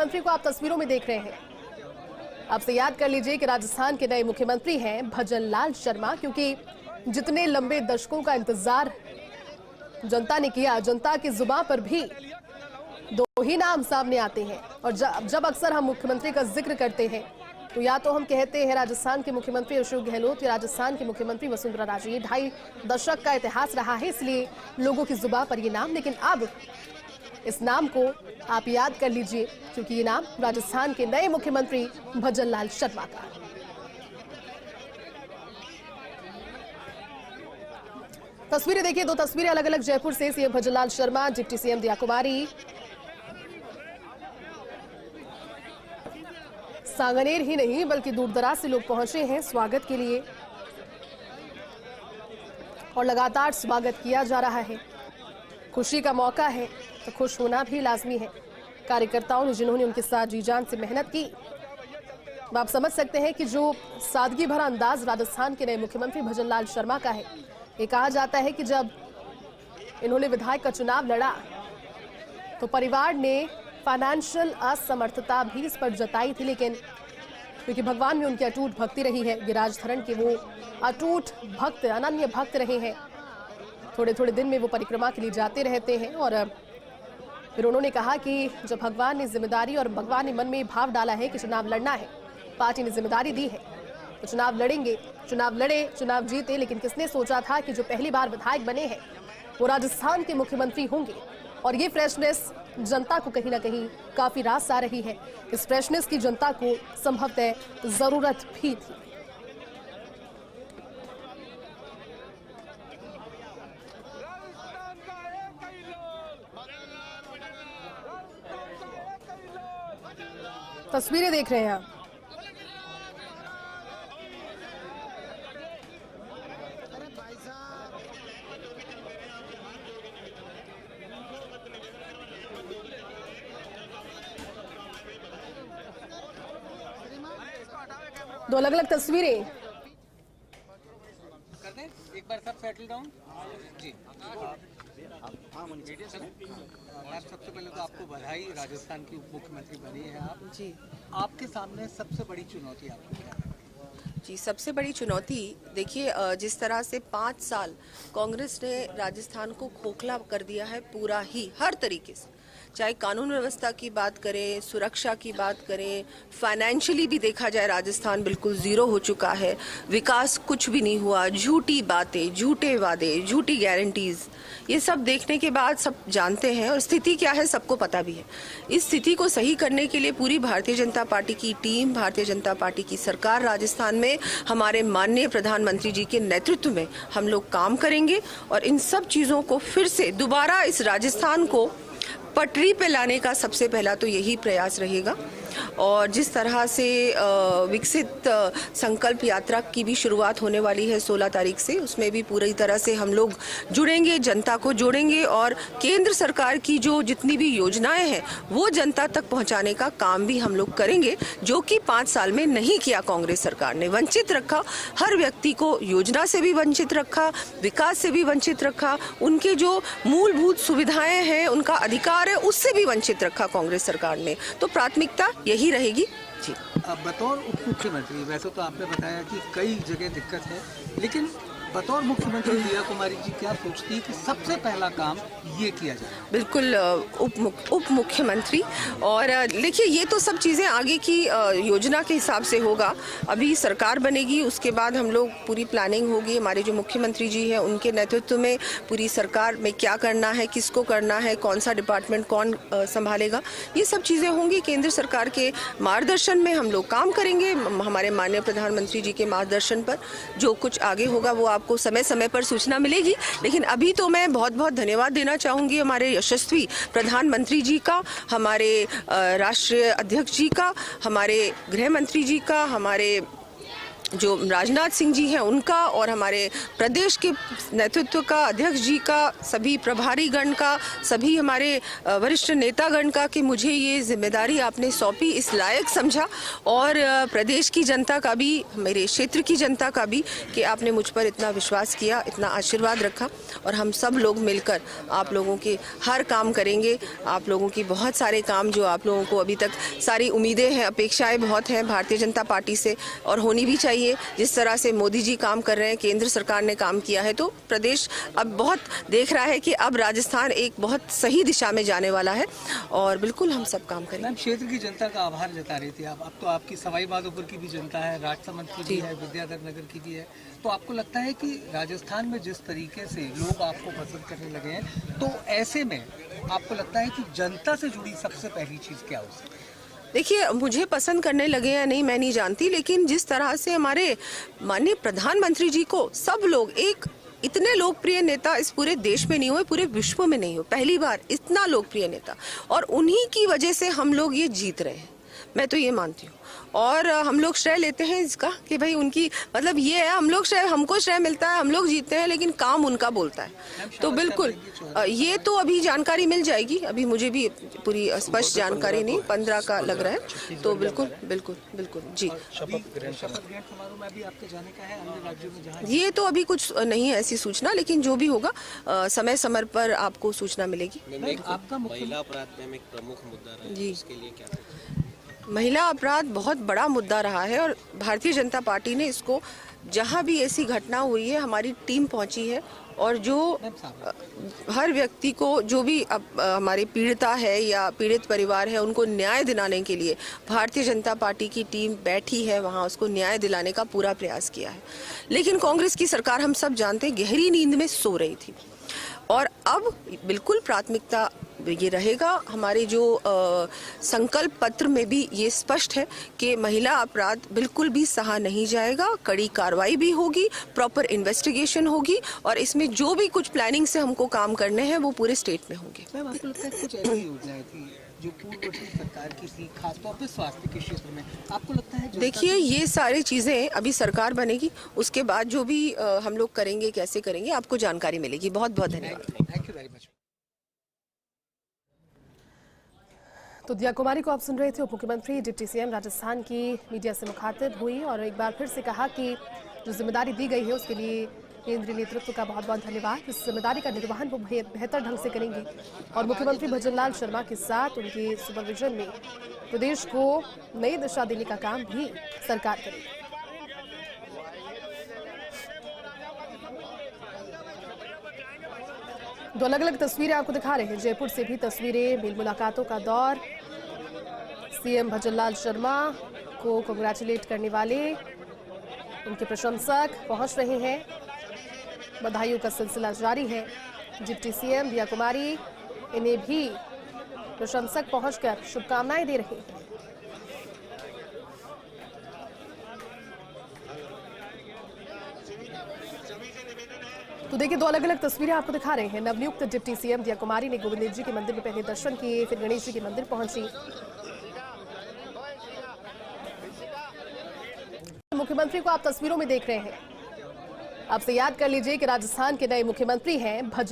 मुख्यमंत्री को आप तस्वीरों में देख रहे हैं। आपसे याद कर लीजिए कि राजस्थान के नए मुख्यमंत्री हैं भजनलाल शर्मा, क्योंकि जितने लंबे दशकों का इंतजार जनता ने किया, जनता की जुबान पर भी दो ही नाम सामने आते हैं। और जब अक्सर हम मुख्यमंत्री का जिक्र करते हैं तो या तो हम कहते हैं राजस्थान के मुख्यमंत्री अशोक गहलोत या राजस्थान के मुख्यमंत्री वसुंधरा राजे। ये 2.5 दशक का इतिहास रहा है, इसलिए लोगों की जुबान पर ये नाम। लेकिन अब इस नाम को आप याद कर लीजिए, क्योंकि ये नाम राजस्थान के नए मुख्यमंत्री भजनलाल शर्मा का। तस्वीरें देखिए, 2 तस्वीरें अलग अलग जयपुर से। CM Bhajanlal Sharma, deputy CM दिया कुमारी। सांगनेर ही नहीं बल्कि दूर दराज से लोग पहुंचे हैं स्वागत के लिए और लगातार स्वागत किया जा रहा है। खुशी का मौका है तो खुश होना भी लाजमी है। कार्यकर्ताओं ने, जिन्होंने उनके साथ जी जान से मेहनत की, आप समझ सकते हैं कि जो सादगी भरा अंदाज राजस्थान के नए मुख्यमंत्री भजनलाल शर्मा का है। ये कहा जाता है कि जब इन्होंने विधायक का चुनाव लड़ा तो परिवार ने फाइनेंशियल असमर्थता भी इस पर जताई थी, लेकिन क्योंकि भगवान में उनकी अटूट भक्ति रही है, गिरिराज धरण के वो अटूट भक्त, अनन्य भक्त रहे हैं। थोड़े थोड़े दिन में वो परिक्रमा के लिए जाते रहते हैं और फिर उन्होंने कहा कि जब भगवान ने जिम्मेदारी और भगवान ने मन में भाव डाला है कि चुनाव लड़ना है, पार्टी ने जिम्मेदारी दी है तो चुनाव लड़ेंगे। चुनाव लड़े, चुनाव जीते, लेकिन किसने सोचा था कि जो पहली बार विधायक बने हैं वो राजस्थान के मुख्यमंत्री होंगे। और ये फ्रेशनेस जनता को कहीं ना कहीं काफी रास आ रही है। इस फ्रेशनेस की जनता को संभवतः जरूरत भी थी। तस्वीरें देख रहे हैं आप। दो अलग अलग तस्वीरें। एक बार सब सेटल डाउन जी। मैम, सबसे पहले तो आपको बधाई, राजस्थान की उप मुख्यमंत्री बनी है आप जी। आपके सामने सबसे बड़ी चुनौती आपको क्या है? जी, सबसे बड़ी चुनौती देखिए, जिस तरह से 5 साल कांग्रेस ने राजस्थान को खोखला कर दिया है पूरा ही, हर तरीके से, चाहे कानून व्यवस्था की बात करें, सुरक्षा की बात करें, फाइनेंशियली भी देखा जाए राजस्थान बिल्कुल जीरो हो चुका है। विकास कुछ भी नहीं हुआ, झूठी बातें, झूठे वादे, झूठी गारंटीज, ये सब देखने के बाद सब जानते हैं और स्थिति क्या है सबको पता भी है। इस स्थिति को सही करने के लिए पूरी भारतीय जनता पार्टी की टीम, भारतीय जनता पार्टी की सरकार राजस्थान में हमारे माननीय प्रधानमंत्री जी के नेतृत्व में हम लोग काम करेंगे और इन सब चीज़ों को फिर से दोबारा इस राजस्थान को पटरी पे लाने का सबसे पहला तो यही प्रयास रहेगा। और जिस तरह से विकसित संकल्प यात्रा की भी शुरुआत होने वाली है 16 तारीख से, उसमें भी पूरी तरह से हम लोग जुड़ेंगे, जनता को जोड़ेंगे और केंद्र सरकार की जो जितनी भी योजनाएं हैं वो जनता तक पहुंचाने का काम भी हम लोग करेंगे, जो कि 5 साल में नहीं किया कांग्रेस सरकार ने। वंचित रखा, हर व्यक्ति को योजना से भी वंचित रखा, विकास से भी वंचित रखा, उनके जो मूलभूत सुविधाएं हैं, उनका अधिकार है, उससे भी वंचित रखा कांग्रेस सरकार ने। तो प्राथमिकता यही रहेगी जी। बतौर उप मुख्यमंत्री, वैसे तो आपने बताया कि कई जगह दिक्कत है, लेकिन बतौर मुख्यमंत्री दिया कुमारी जी क्या सोचती है कि सबसे पहला काम ये किया जाए? बिल्कुल उप मुख्यमंत्री, और देखिए ये तो सब चीज़ें आगे की योजना के हिसाब से होगा। अभी सरकार बनेगी, उसके बाद हम लोग पूरी प्लानिंग होगी, हमारे जो मुख्यमंत्री जी हैं उनके नेतृत्व में पूरी सरकार में क्या करना है, किसको करना है, कौन सा डिपार्टमेंट कौन संभालेगा, ये सब चीज़ें होंगी। केंद्र सरकार के मार्गदर्शन में हम लोग काम करेंगे, हमारे माननीय प्रधानमंत्री जी के मार्गदर्शन पर जो कुछ आगे होगा वो आपको समय समय पर सूचना मिलेगी। लेकिन अभी तो मैं बहुत बहुत धन्यवाद देना चाहूँगी हमारे यशस्वी प्रधानमंत्री जी का, हमारे राष्ट्रीय अध्यक्ष जी का, हमारे गृह मंत्री जी का, हमारे जो राजनाथ सिंह जी हैं उनका और हमारे प्रदेश के नेतृत्व का, अध्यक्ष जी का, सभी प्रभारी गण का, सभी हमारे वरिष्ठ नेतागण का कि मुझे ये जिम्मेदारी आपने सौंपी, इस लायक समझा, और प्रदेश की जनता का भी, मेरे क्षेत्र की जनता का भी, कि आपने मुझ पर इतना विश्वास किया, इतना आशीर्वाद रखा, और हम सब लोग मिलकर आप लोगों के हर काम करेंगे। आप लोगों की बहुत सारे काम जो आप लोगों को अभी तक सारी उम्मीदें हैं, अपेक्षाएं बहुत हैं भारतीय जनता पार्टी से, और होनी भी चाहिए। जिस तरह से मोदी जी काम कर रहे हैं, केंद्र सरकार ने काम किया है, तो प्रदेश अब बहुत देख रहा है कि अब राजस्थान एक बहुत सही दिशा में जाने वाला है, और बिल्कुल हम सब काम करेंगे। मैम, क्षेत्र की जनता का आभार जता रही थी आप। अब तो आपकी सवाई माधोपुर की भी जनता है, राजसमंद की भी है, विद्याधर नगर की भी है। तो आपको लगता है कि राजस्थान में जिस तरीके से लोग आपको पसंद करने लगे हैं, तो ऐसे में आपको लगता है कि जनता से जुड़ी सबसे पहली चीज़ क्या हो सकती है? देखिए, मुझे पसंद करने लगे या नहीं मैं नहीं जानती, लेकिन जिस तरह से हमारे माननीय प्रधानमंत्री जी को सब लोग, एक इतने लोकप्रिय नेता इस पूरे देश में नहीं हुए, पूरे विश्व में नहीं हुए, पहली बार इतना लोकप्रिय नेता, और उन्हीं की वजह से हम लोग ये जीत रहे हैं, मैं तो ये मानती हूँ। और हम लोग श्रेय लेते हैं इसका कि भाई उनकी, मतलब ये है, हम लोग श्रेय, हमको श्रेय मिलता है, हम लोग जीतते हैं, लेकिन काम उनका बोलता है। तो बिल्कुल ये तो अभी जानकारी मिल जाएगी, अभी मुझे भी पूरी स्पष्ट जानकारी नहीं, 15 का लग रहा है, तो बिल्कुल बिल्कुल बिल्कुल जी। शपथ ग्रहण समारोह में भी आपके जाने का है अन्य राज्यों में जहाँ? ये तो अभी कुछ नहीं है ऐसी सूचना, लेकिन जो भी होगा समय समय पर आपको सूचना मिलेगी। आपका महिला अपराध में एक प्रमुख मुद्दा रहा है, जी। इसके लिए क्या? महिला अपराध बहुत बड़ा मुद्दा रहा है, और भारतीय जनता पार्टी ने इसको, जहां भी ऐसी घटना हुई है, हमारी टीम पहुंची है, और जो हर व्यक्ति को, जो भी हमारी पीड़िता है या पीड़ित परिवार है, उनको न्याय दिलाने के लिए भारतीय जनता पार्टी की टीम बैठी है वहां, उसको न्याय दिलाने का पूरा प्रयास किया है। लेकिन कांग्रेस की सरकार, हम सब जानते हैं, गहरी नींद में सो रही थी, और अब बिल्कुल प्राथमिकता ये रहेगा। हमारे जो संकल्प पत्र में भी ये स्पष्ट है कि महिला अपराध बिल्कुल भी सहा नहीं जाएगा, कड़ी कार्रवाई भी होगी, प्रॉपर इन्वेस्टिगेशन होगी, और इसमें जो भी कुछ प्लानिंग से हमको काम करने हैं वो पूरे स्टेट में होंगे। मैम, आपको लगता है कुछ ऐसी योजनाएं थी जो पूर्ववर्ती सरकार की थी, खासतौर पे स्वास्थ्य के क्षेत्र में, आपको लगता है? देखिए, ये सारी चीज़ें अभी सरकार बनेगी, उसके बाद जो भी हम लोग करेंगे, कैसे करेंगे, आपको जानकारी मिलेगी। बहुत बहुत धन्यवाद। Thank you very much. तो दिया कुमारी को आप सुन रहे थे। उप मुख्यमंत्री डिप्टी सीएम राजस्थान की मीडिया से मुखातिब हुई और एक बार फिर से कहा कि जो जिम्मेदारी दी गई है उसके लिए केंद्रीय नेतृत्व का बहुत बहुत धन्यवाद। इस जिम्मेदारी का निर्वहन वो बेहतर ढंग से करेंगे और मुख्यमंत्री भजनलाल शर्मा के साथ उनके सुपरविजन में प्रदेश को नई दिशा देने का काम भी सरकार करेगी। दो अलग अलग तस्वीरें आपको दिखा रहे हैं। जयपुर से भी तस्वीरें, मेल मुलाकातों का दौर, सीएम भजनलाल शर्मा को कांग्रेचुलेट करने वाले उनके प्रशंसक पहुंच रहे हैं। बधाइयों का सिलसिला जारी है। डिप्टी सीएम दिया कुमारी, इन्हें भी प्रशंसक पहुंचकर शुभकामनाएं दे रहे हैं। तो देखिए, दो अलग अलग तस्वीरें आपको दिखा रहे हैं। नवनियुक्त डिप्टी सीएम दिया कुमारी ने गोविंद जी के मंदिर में पहले दर्शन किए, फिर गणेश जी के मंदिर पहुंची। मुख्यमंत्री को आप तस्वीरों में देख रहे हैं। आपसे याद कर लीजिए कि राजस्थान के नए मुख्यमंत्री हैं भजन